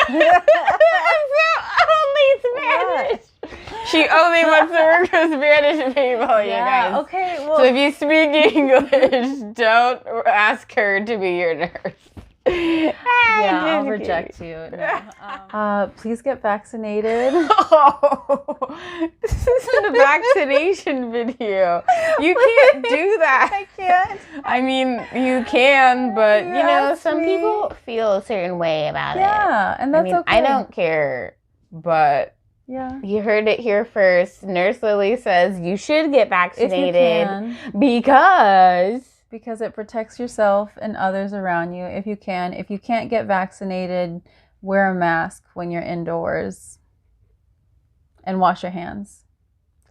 only Spanish. She only wants to work with Spanish people, you guys. Okay, well. So if you speak English, don't ask her to be your nurse. I'll reject you. No. Please get vaccinated. Oh, this isn't a vaccination video. You can't do that. I can't. I mean, you can, but you know, some people feel a certain way about it. Yeah, and that's okay. I don't care, but yeah, you heard it here first. Nurse Lily says you should get vaccinated because it protects yourself and others around you. If you can't get vaccinated, wear a mask when you're indoors and wash your hands.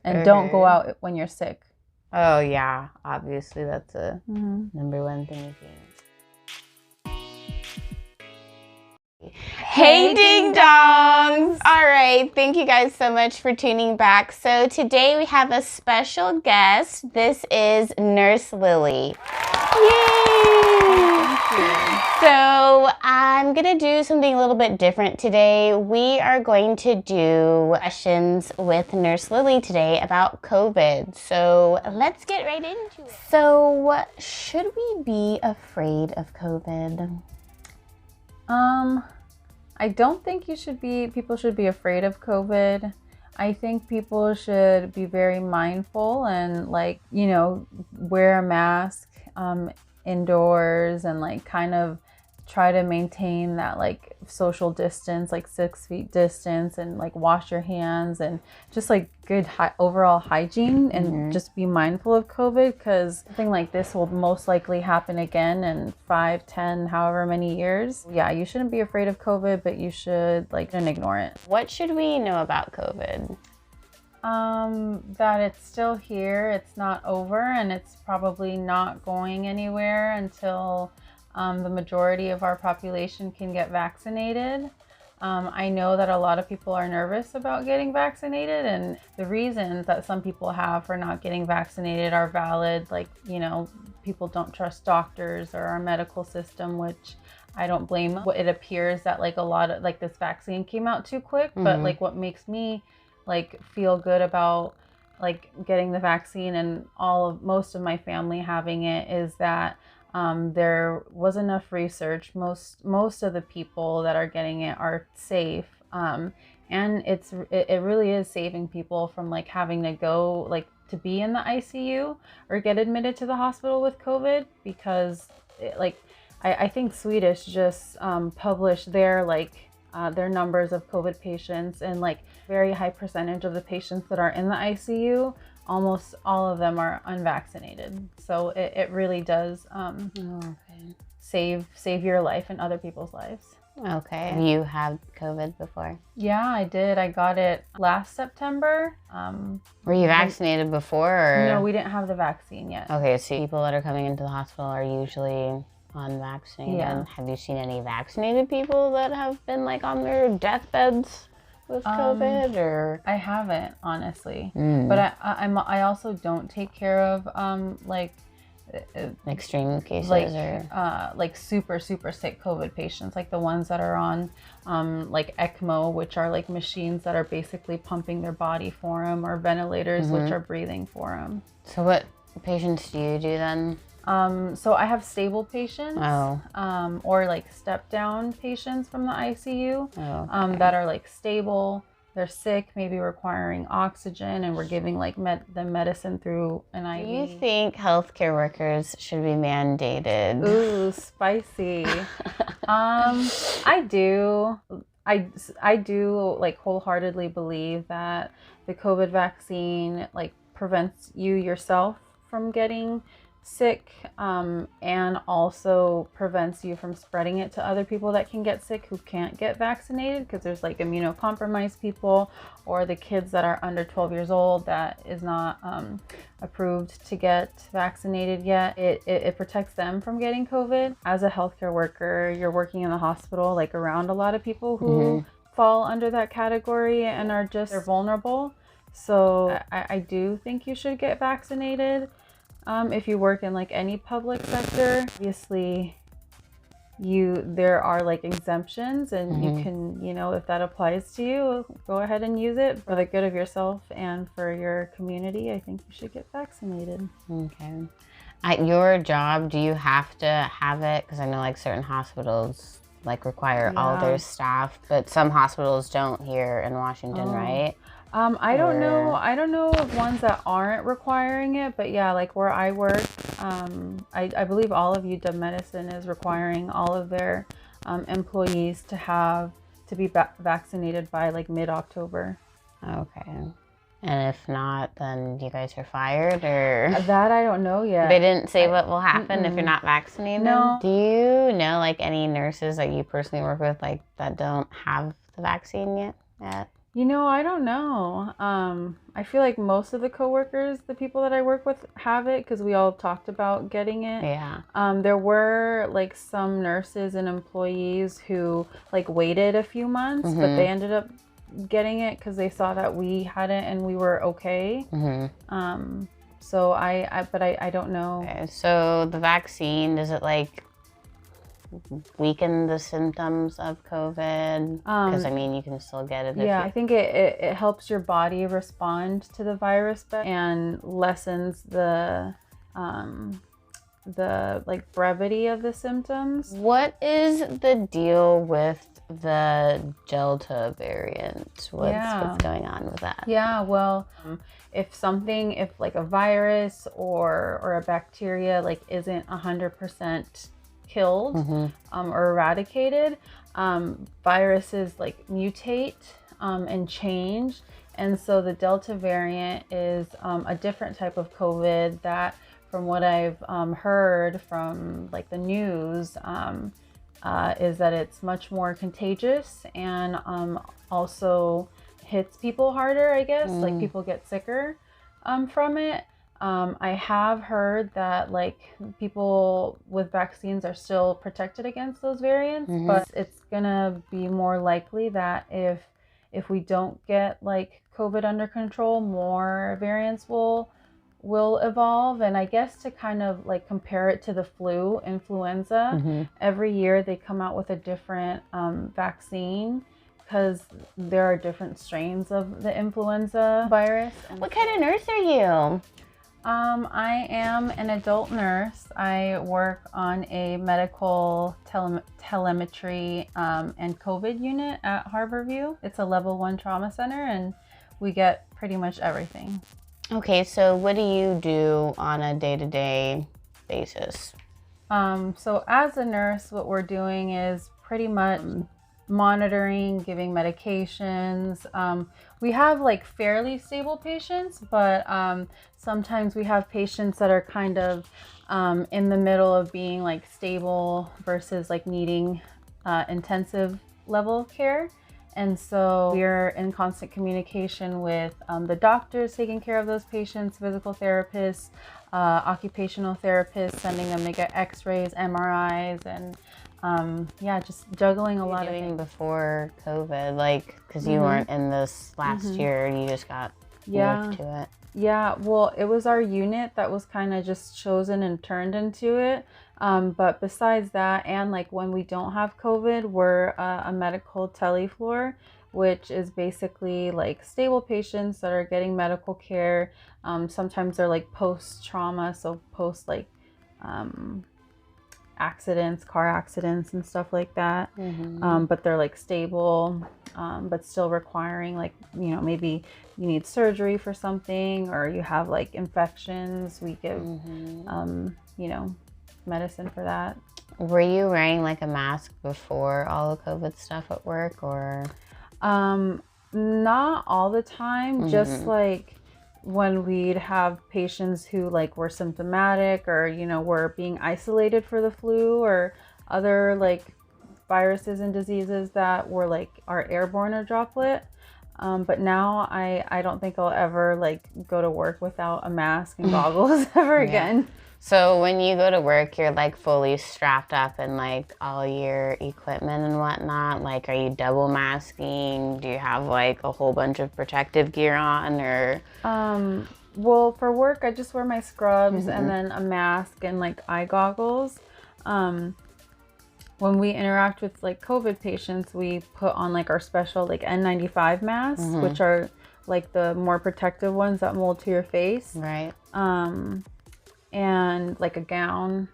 And don't go out when you're sick. Oh, yeah. Obviously, that's a number one thing. Hey, Dingdongs! All right, thank you guys so much for tuning back. So today we have a special guest. This is Nurse Lily. Yay! Thank you. So I'm gonna do something a little bit different today. We are going to do questions with Nurse Lily today about COVID. So let's get right into it. So should we be afraid of COVID? I don't think people should be afraid of COVID. I think people should be very mindful and wear a mask indoors and kind of try to maintain that social distance, 6 feet distance, and wash your hands and just good overall hygiene and just be mindful of COVID, because something like this will most likely happen again in 5, 10, however many years. Yeah, you shouldn't be afraid of COVID, but you should don't ignore it. What should we know about COVID? That it's still here, it's not over, and it's probably not going anywhere until the majority of our population can get vaccinated. I know that a lot of people are nervous about getting vaccinated, and the reasons that some people have for not getting vaccinated are valid. People don't trust doctors or our medical system, which I don't blame them. It appears that a lot of this vaccine came out too quick, but what makes me feel good about getting the vaccine and most of my family having it is that there was enough research. Most of the people that are getting it are safe, and it really is saving people from having to go to be in the ICU or get admitted to the hospital with COVID, because I think Swedish just published their numbers of COVID patients, and very high percentage of the patients that are in the ICU, almost all of them are unvaccinated. So it really does save your life and other people's lives. Okay. Have you had COVID before? Yeah, I did. I got it last September. Were you vaccinated before? Or? No, we didn't have the vaccine yet. Okay, so people that are coming into the hospital are usually unvaccinated. Yeah. Have you seen any vaccinated people that have been on their deathbeds with COVID? Or I haven't, honestly. But I also don't take care of extreme cases or super sick COVID patients, the ones that are on ECMO, which are machines that are basically pumping their body for them, or ventilators, which are breathing for them. So what patients do you do then? So I have stable patients, or step down patients from the ICU, that are stable. They're sick, maybe requiring oxygen, and we're giving the medicine through an IV. Do you think healthcare workers should be mandated? Ooh, spicy. I do. I do wholeheartedly believe that the COVID vaccine prevents you yourself from getting sick, and also prevents you from spreading it to other people that can get sick who can't get vaccinated, because there's immunocompromised people, or the kids that are under 12 years old that is not approved to get vaccinated yet. It protects them from getting COVID. As a healthcare worker, you're working in the hospital around a lot of people who fall under that category and they're vulnerable. So I do think you should get vaccinated. If you work in any public sector. Obviously, there are like exemptions, and you can, you know, if that applies to you, go ahead and use it for the good of yourself and for your community. I think you should get vaccinated. Okay. At your job, do you have to have it? Because I know like certain hospitals like require all their staff, but some hospitals don't here in Washington, right? I don't know. I don't know of ones that aren't requiring it, but yeah, like where I work, I believe all of UW Medicine is requiring all of their employees to be vaccinated by like mid-October. Okay. And if not, then you guys are fired, or? That I don't know yet. They didn't say what will happen if you're not vaccinated? No. Do you know like any nurses that you personally work with like that don't have the vaccine yet? You know, I don't know. I feel like most of the coworkers, the people that I work with, have it because we all talked about getting it. Yeah. There were like some nurses and employees who like waited a few months, but they ended up getting it because they saw that we had it and we were okay. So I don't know. Okay, so the vaccine, does it like weaken the symptoms of COVID? Because I mean, you can still get it. Yeah, I think it helps your body respond to the virus better and lessens the like brevity of the symptoms. What is the deal with the Delta variant? What's going on with that? Yeah, well, if like a virus or a bacteria like isn't 100% killed or eradicated, viruses like mutate and change. And so the Delta variant is a different type of COVID that, from what I've heard from like the news, is that it's much more contagious and also hits people harder, I guess. Like people get sicker from it. I have heard that like people with vaccines are still protected against those variants, but it's gonna be more likely that if we don't get like COVID under control, more variants will evolve. And I guess to kind of like compare it to the influenza, every year they come out with a different vaccine because there are different strains of the influenza virus. What kind of nurse are you? I am an adult nurse. I work on a medical telemetry and COVID unit at Harborview. It's a level 1 trauma center, and we get pretty much everything. Okay, so what do you do on a day-to-day basis? So as a nurse, what we're doing is pretty much monitoring, giving medications. We have like fairly stable patients, but sometimes we have patients that are kind of in the middle of being like stable versus like needing intensive level care. And so we're in constant communication with the doctors taking care of those patients, physical therapists, occupational therapists, sending them to get x-rays, MRIs, and yeah, just juggling a lot of things. Before COVID, like, because you weren't in this last year, you just got moved to it. Yeah, well, it was our unit that was kind of just chosen and turned into it. But besides that, and like when we don't have COVID, we're a medical telefloor, which is basically like stable patients that are getting medical care. Sometimes they're like post-trauma, so post like accidents, car accidents and stuff like that. But they're like stable, but still requiring like, you know, maybe you need surgery for something or you have like infections. We give, you know, medicine for that. Were you wearing like a mask before all the COVID stuff at work, or? Not all the time, just like when we'd have patients who like were symptomatic or, you know, were being isolated for the flu or other like viruses and diseases that were like are airborne or droplet. But now I don't think I'll ever like go to work without a mask and goggles ever again. So when you go to work, you're like fully strapped up in like all your equipment and whatnot. Like, are you double masking? Do you have like a whole bunch of protective gear on, or? Well, for work, I just wear my scrubs and then a mask and like eye goggles. when we interact with like COVID patients, we put on like our special like N95 masks, which are like the more protective ones that mold to your face. Right. And like a gown,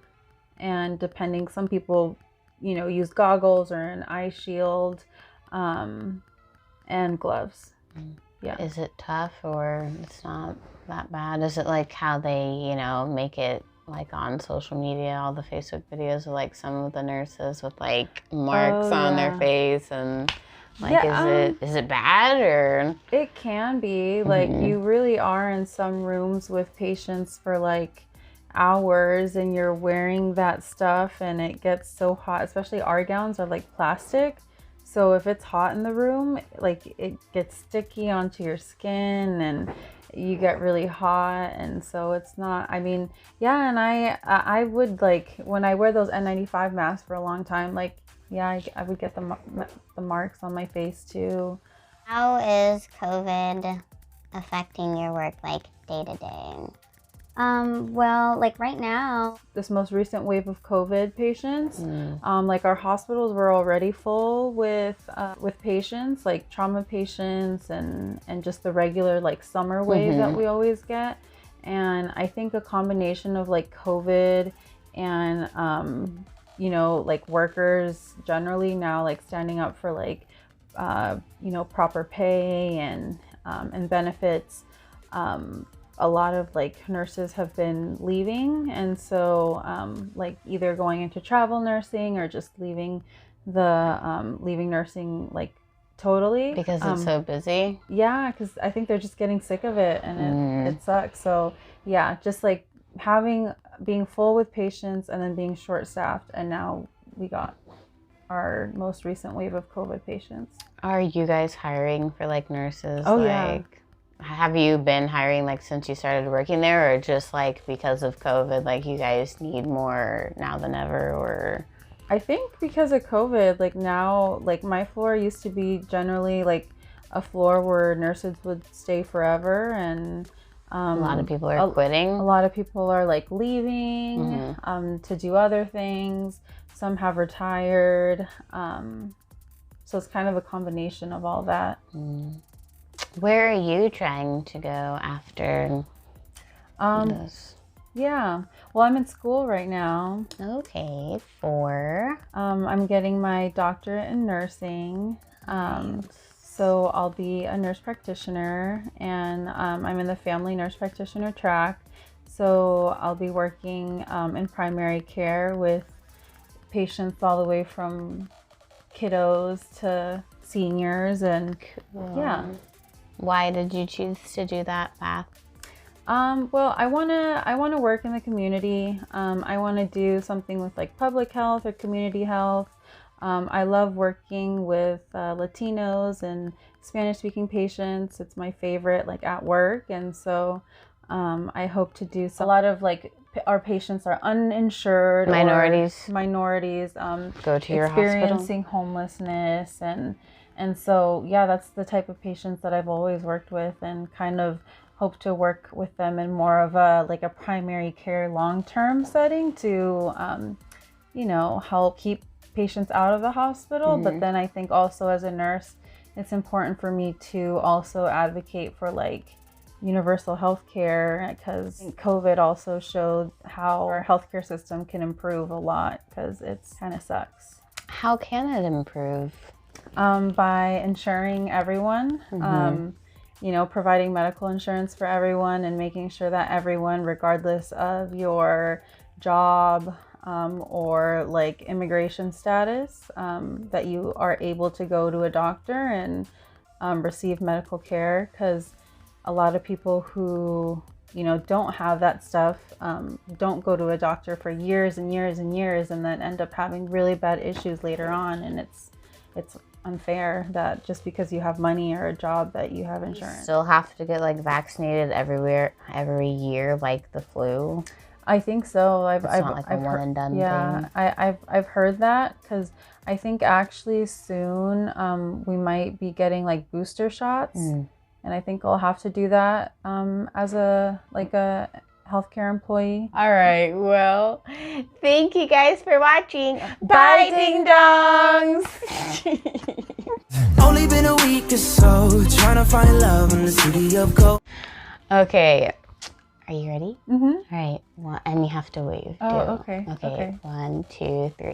and depending, some people, you know, use goggles or an eye shield, and gloves. Yeah. Is it tough or it's not that bad? Is it like how they, you know, make it like on social media, all the Facebook videos of like some of the nurses with like marks on their face, and like, is it bad or? It can be. Like, you really are in some rooms with patients for like hours, and you're wearing that stuff, and it gets so hot. Especially our gowns are like plastic, so if it's hot in the room, like it gets sticky onto your skin and you get really hot. And so it's not, I mean, yeah. And I would, like, when I wear those N95 masks for a long time, like, yeah, I would get the marks on my face too. How is COVID affecting your work, like, day to day? Well, like right now, this most recent wave of COVID patients, like our hospitals were already full with patients, like trauma patients and just the regular like summer wave that we always get. And I think a combination of like COVID and you know, like workers generally now like standing up for like you know, proper pay and benefits. A lot of like nurses have been leaving, and so like either going into travel nursing or just leaving nursing like totally Because it's so busy. Yeah, because I think they're just getting sick of it, and it sucks. So yeah, just like being full with patients and then being short staffed, and now we got our most recent wave of COVID patients. Are you guys hiring for like nurses? Oh, like, yeah. Have you been hiring like since you started working there, or just like because of COVID, like you guys need more now than ever? Or I think because of COVID, like now, like my floor used to be generally like a floor where nurses would stay forever, and a lot of people are quitting. A lot of people are like leaving to do other things. Some have retired. So it's kind of a combination of all that. Where are you trying to go after this? Yeah, well, I'm in school right now. Okay, for I'm getting my doctorate in nursing. So I'll be a nurse practitioner, and I'm in the family nurse practitioner track. So I'll be working in primary care with patients all the way from kiddos to seniors, and yeah. Why did you choose to do that path? Well, I wanna work in the community. I wanna do something with like public health or community health. I love working with Latinos and Spanish-speaking patients. It's my favorite, like at work, and so I hope to do a lot of like our patients are uninsured, minorities. Go to your experiencing hospital. Homelessness, and so yeah, that's the type of patients that I've always worked with, and kind of hope to work with them in more of a like a primary care long-term setting to you know, help keep patients out of the hospital. But then I think also as a nurse, it's important for me to also advocate for like universal health care, because COVID also showed how our healthcare system can improve a lot, because it's kind of sucks. How can it improve? By insuring everyone, you know, providing medical insurance for everyone, and making sure that everyone, regardless of your job or like immigration status, that you are able to go to a doctor and receive medical care. Because a lot of people who, you know, don't have that stuff don't go to a doctor for years and years and years, and then end up having really bad issues later on. And it's unfair that just because you have money or a job that you have insurance. You still have to get like vaccinated every year, like the flu. I think so. It's not like a one and done thing. I've heard that, because I think actually soon we might be getting like booster shots, and I think I'll have to do that as a healthcare employee. All right, well, thank you guys for watching. Bye, Ding Dongs! Only been a week or so, trying to find love in the city of gold. Okay, are you ready? Mm-hmm. All right, well, and you have to wave. Oh, too. okay, Okay, okay. 1, 2, 3.